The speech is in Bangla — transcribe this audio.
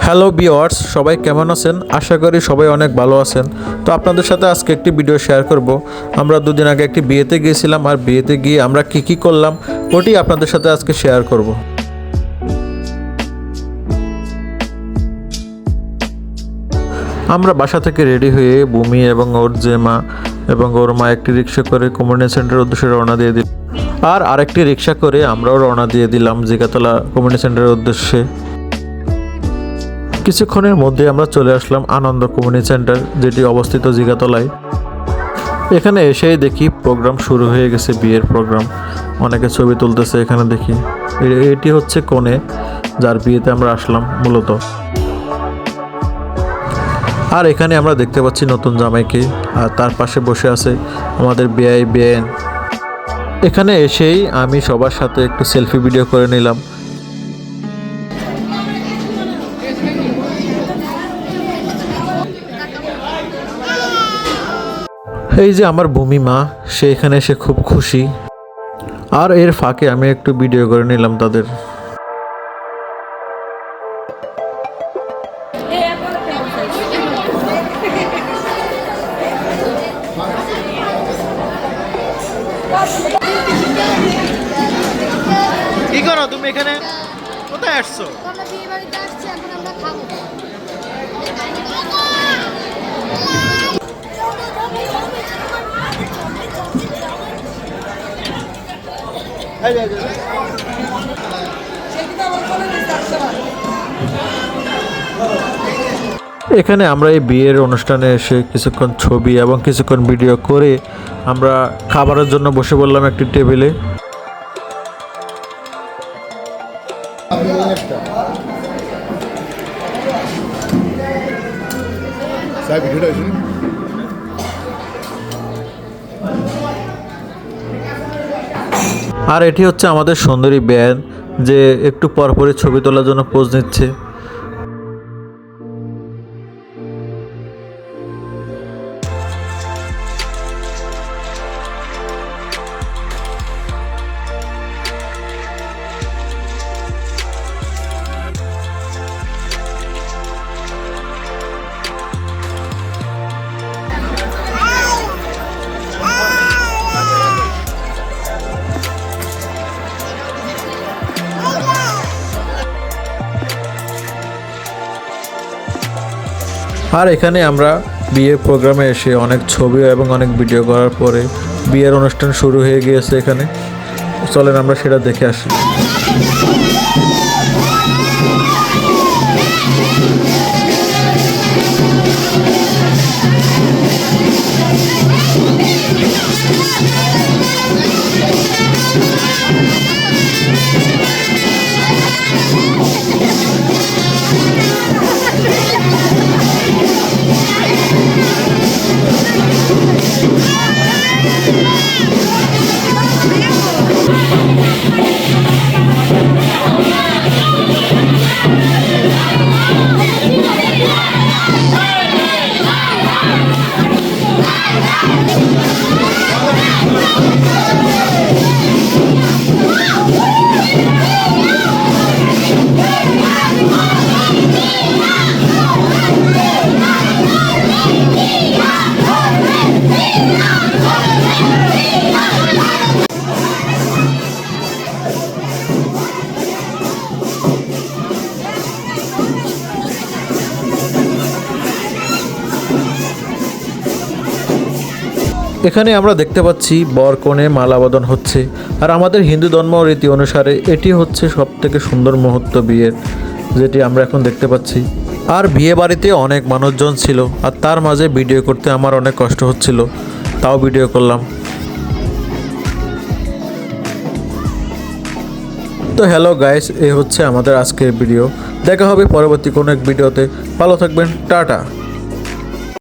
হ্যালো ভিউয়ার্স, সবাই কেমন আছেন? আশা করি সবাই অনেক ভালো আছেন। তো আপনাদের সাথে আজকে একটি ভিডিও শেয়ার করব। আমরা দুদিন আগে একটি বিয়েতে গিয়েছিলাম, আর বিয়েতে গিয়ে আমরা কি করলাম ওটি আপনাদের সাথে আজকে শেয়ার করব। আমরা বাসা থেকে রেডি হয়ে বুমি এবং ওর যে মা এবং ওর মা একটি রিক্সা করে কমিউনিটি সেন্টারের উদ্দেশ্যে রওনা দিয়ে দিল, আর আরেকটি রিক্সা করে আমরাও রওনা দিয়ে দিলাম জিগাতলা কমিউনিটি সেন্টারের উদ্দেশ্যে। কিছুক্ষণের মধ্যে আমরা চলে আসলাম আনন্দ কমিউনিটি সেন্টার, যেটি অবস্থিত জিগাতলায়। এখানে এসেই দেখি প্রোগ্রাম শুরু হয়ে গেছে, বিয়ের প্রোগ্রাম। অনেকে ছবি তুলতেছে এখানে দেখি। এটি হচ্ছে কনে, যার বিয়েতে আমরা আসলাম মূলত। আর এখানে আমরা দেখতে পাচ্ছি নতুন জামাইকে, আর তার পাশে বসে আছে আমাদের বিআই বিআইন। এখানে এসেই আমি সবার সাথে একটু সেলফি ভিডিও করে নিলাম। এই যে আমার ভূমি মা, সে এখানে এসে খুব খুশি। আর এর ফাঁকে আমি একটু ভিডিও করে নিলাম তাদের। কি করো তুমি এখানে? কোথায় আসছো? আমরা বিয়ে বাড়িতে আসছি, এখন আমরা খাবো। এখানে আমরা এই বিয়ের অনুষ্ঠানে এসে কিছুক্ষণ ছবি এবং কিছুক্ষণ ভিডিও করে আমরা খাবারের জন্য বসে পড়লাম একটি টেবিলে। আর এটি হচ্ছে আমাদের সুন্দরী ব্যান, যে একটু পরপরই ছবি তোলার জন্য পোজ নিচ্ছে। আর এখানে আমরা বিয়ের প্রোগ্রামে এসে অনেক ছবি এবং অনেক ভিডিও করার পরে বিয়ের অনুষ্ঠান শুরু হয়ে গিয়েছে এখানে। চলেন আমরা সেটা দেখে আসি। এখানে আমরা দেখতে পাচ্ছি বর কনে মালা বদন হচ্ছে। আর আমাদের হিন্দু ধর্ম রীতি অনুসারে এটি হচ্ছে সবথেকে সুন্দর মুহূর্ত বিয়ের, যেটি আমরা এখন দেখতে পাচ্ছি। আর বিয়ে বাড়িতে অনেক মানুষজন ছিল, আর তার মাঝে ভিডিও করতে আমার অনেক কষ্ট হচ্ছিল, তাও ভিডিও করলাম। তো হ্যালো গাইস, এই হচ্ছে আমাদের আজকের ভিডিও। দেখা হবে পরবর্তী কোনো এক ভিডিওতে। ভালো থাকবেন, টাটা।